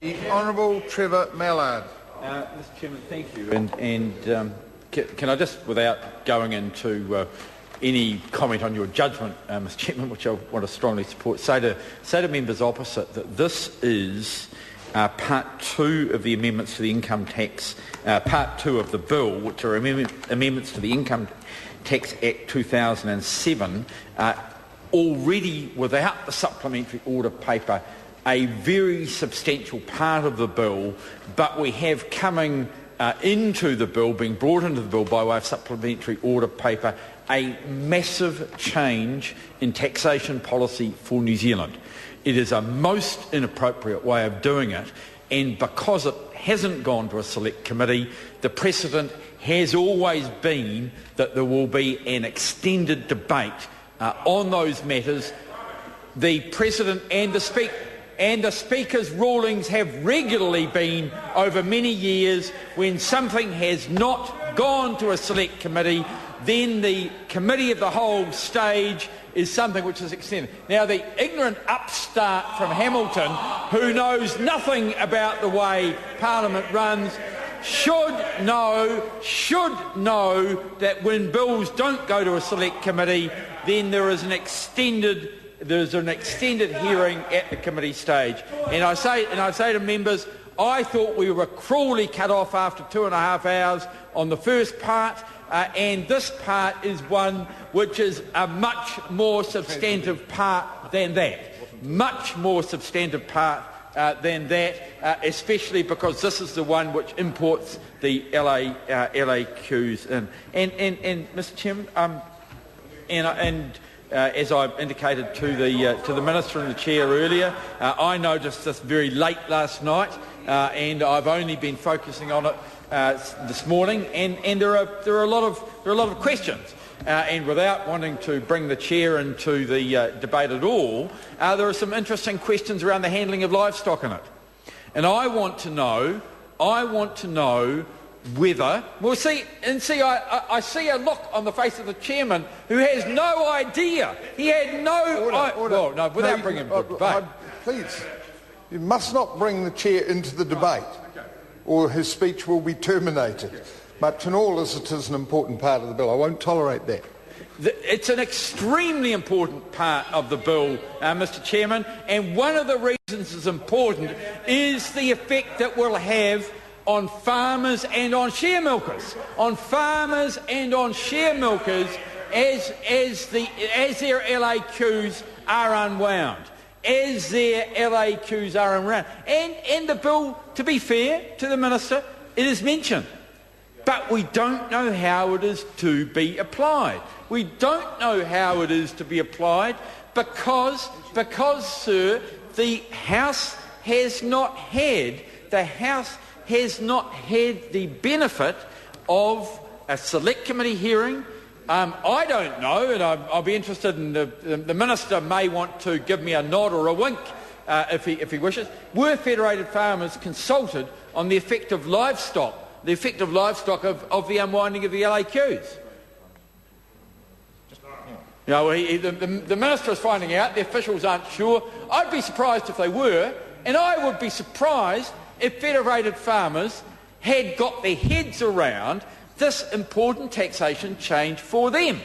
The Honourable Trevor Mallard. Mr Chairman, thank you. Can I just, without going into any comment on your judgment, Mr Chairman, which I want to strongly support, say to members opposite that this is part 2 of the amendments to the income tax, part 2 of the bill, which are amendments to the Income Tax Act 2007, already without the supplementary order paper, a very substantial part of the bill, but we have coming into the bill, being brought into the bill by way of supplementary order paper, a massive change in taxation policy for New Zealand. It is a most inappropriate way of doing it, and because it hasn't gone to a select committee, the precedent has always been that there will be an extended debate on those matters. The President and the Speaker's rulings have regularly been over many years when something has not gone to a select committee, then the committee of the whole stage is something which is extended. Now, the ignorant upstart from Hamilton, who knows nothing about the way Parliament runs, should know that when bills don't go to a select committee, then there is an extended hearing at the committee stage. And I say to members, I thought we were cruelly cut off after 2.5 hours on the first part, and this part is one which is a much more substantive part than that. Much more substantive part than that, especially because this is the one which imports the LAQs in. And Mr Chairman, as I indicated to the Minister and the Chair earlier, I noticed this very late last night, and I've only been focusing on it this morning. And there are a lot of questions. And without wanting to bring the Chair into the debate at all, there are some interesting questions around the handling of livestock in it. And I want to know whether I see a look on the face of the chairman who has no idea. He had no. Well, no, without bringing the debate. Please, you must not bring the chair into the debate, or his speech will be terminated. But in all, as it is an important part of the bill, I won't tolerate that. It's an extremely important part of the bill, Mr Chairman, and one of the reasons it's important is the effect that we'll have on farmers and on share milkers. On farmers and on share milkers as their LAQs are unwound. As their LAQs are unwound. And the bill, to be fair to the Minister, it is mentioned. But we don't know how it is to be applied. We don't know how it is to be applied because, sir, the House has not had the benefit of a select committee hearing. I don't know, and I'll be interested in the Minister may want to give me a nod or a wink if he wishes. Were federated farmers consulted on the effect of livestock of the unwinding of the LAQs? You know, the Minister is finding out, the officials aren't sure. I'd be surprised if they were, and I would be surprised if federated farmers had got their heads around this important taxation change for them.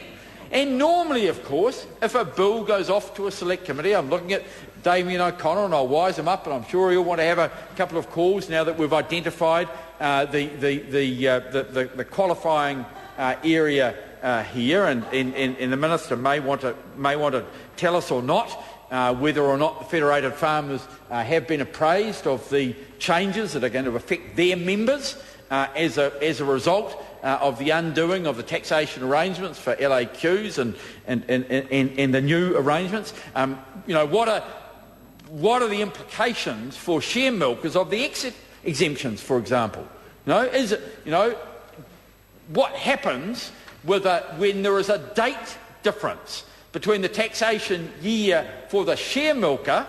And normally, of course, if a bill goes off to a select committee, I'm looking at Damien O'Connor and I'll wise him up, and I'm sure he'll want to have a couple of calls now that we've identified the qualifying area here, and the Minister may want to tell us or not whether or not the federated farmers have been appraised of the changes that are going to affect their members as a result of the undoing of the taxation arrangements for LAQs and the new arrangements. What are the implications for share milkers of the exit exemptions, for example? What happens when there is a date difference between the taxation year for the share milker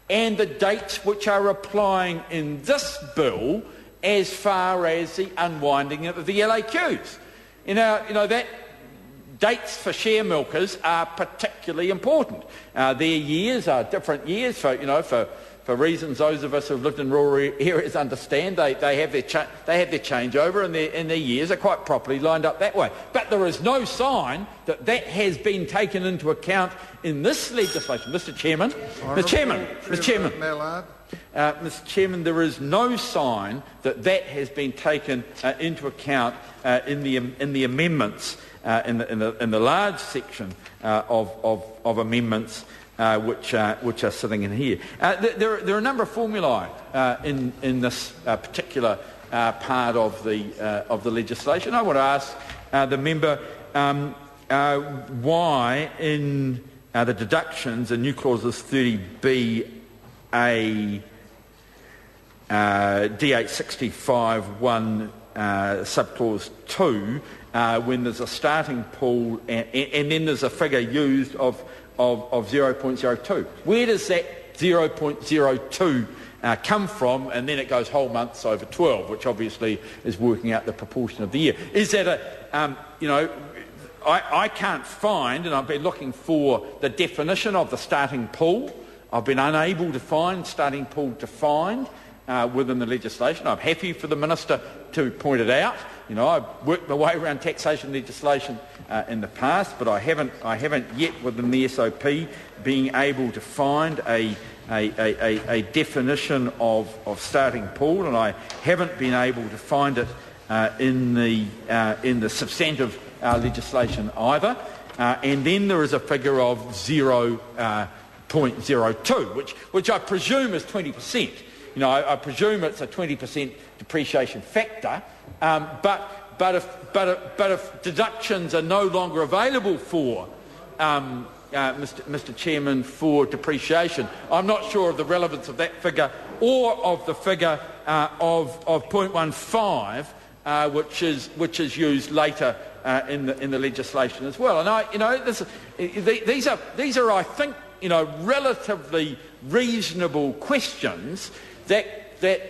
and the dates which are applying in this bill as far as the unwinding of the LAQs? That dates for share milkers are particularly important. Their years are different years for for reasons those of us who have lived in rural areas understand. They have their changeover, and their years are quite properly lined up that way. But there is no sign that that has been taken into account in this legislation. Mr. Chairman, Mr. Chairman, there is no sign that that has been taken into account in the amendments in the large section of amendments which are sitting in here. There are a number of formulae in this particular part of the legislation. I want to ask the member why in the deductions in new clauses 30B A D865(1) subclause 2, when there's a starting pool and then there's a figure used of 0.02. Where does that 0.02 come from? And then it goes whole months over 12, which obviously is working out the proportion of the year. Is that I can't find, and I've been looking for the definition of the starting pool. I've been unable to find starting pool defined within the legislation. I'm happy for the Minister to point it out. I've worked my way around taxation legislation in the past, but I haven't yet within the SOP being able to find a definition of starting pool, and I haven't been able to find it in the substantive legislation either. And then there is a figure of 0.02, which I presume is 20%. I presume it's a 20% depreciation factor. But if deductions are no longer available for Mr. Chairman for depreciation, I'm not sure of the relevance of that figure or of the figure of 0.15, which is used later in the legislation as well. And these are I think relatively reasonable questions that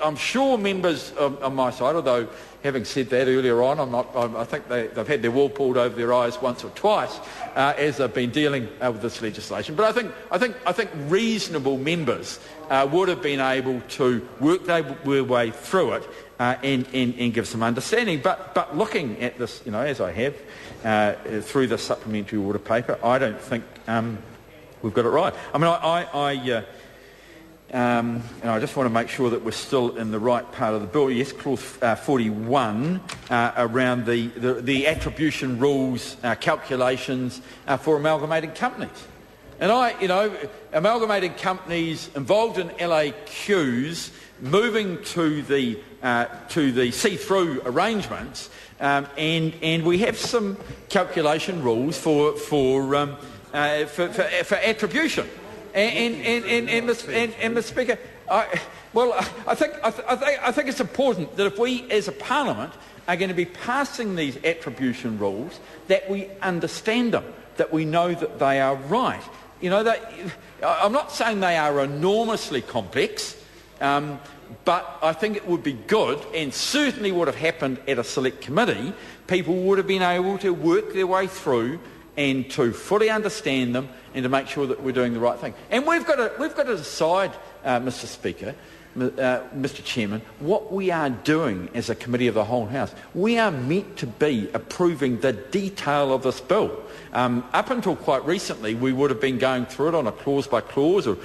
I'm sure members on my side, although having said that earlier on, I think they've had their wool pulled over their eyes once or twice as they've been dealing with this legislation. But I think reasonable members would have been able to work their way through it and give some understanding. But looking at this, as I have through the supplementary order paper, I don't think we've got it right. I mean, I just want to make sure that we're still in the right part of the bill. Yes, clause 41 around the attribution rules calculations for amalgamated companies. And amalgamated companies involved in LAQs moving to the see-through arrangements, and we have some calculation rules for attribution. And Mr. Speaker, I think it's important that if we, as a Parliament, are going to be passing these attribution rules, that we understand them, that we know that they are right. I'm not saying they are enormously complex, but I think it would be good, and certainly would have happened at a select committee. People would have been able to work their way through and to fully understand them and to make sure that we're doing the right thing. And we've got to decide, Mr. Speaker, Mr. Chairman, what we are doing as a committee of the whole House. We are meant to be approving the detail of this bill. Up until quite recently, we would have been going through it on a clause by clause, or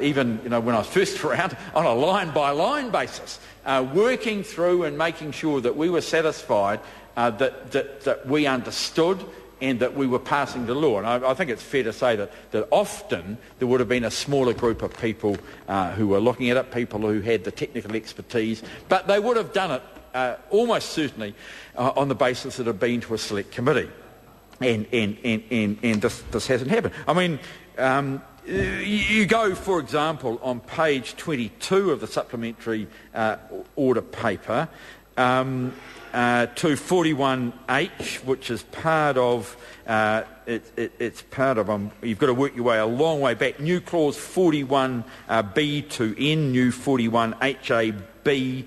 even when I was first around, on a line by line basis, working through and making sure that we were satisfied that we understood and that we were passing the law. And I think it's fair to say that often there would have been a smaller group of people who were looking at it, people who had the technical expertise, but they would have done it almost certainly on the basis that it had been to a select committee. And this hasn't happened. I mean, you go, for example, on page 22 of the supplementary order paper, to 41H, which is part of it's part of, you've got to work your way a long way back. New clause 41B to N, new 41 HA7B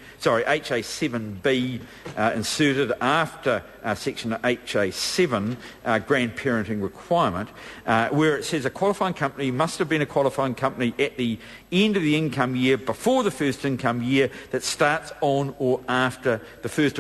inserted after section HA7, grandparenting requirement, where it says a qualifying company must have been a qualifying company at the end of the income year before the first income year that starts on or after the 1st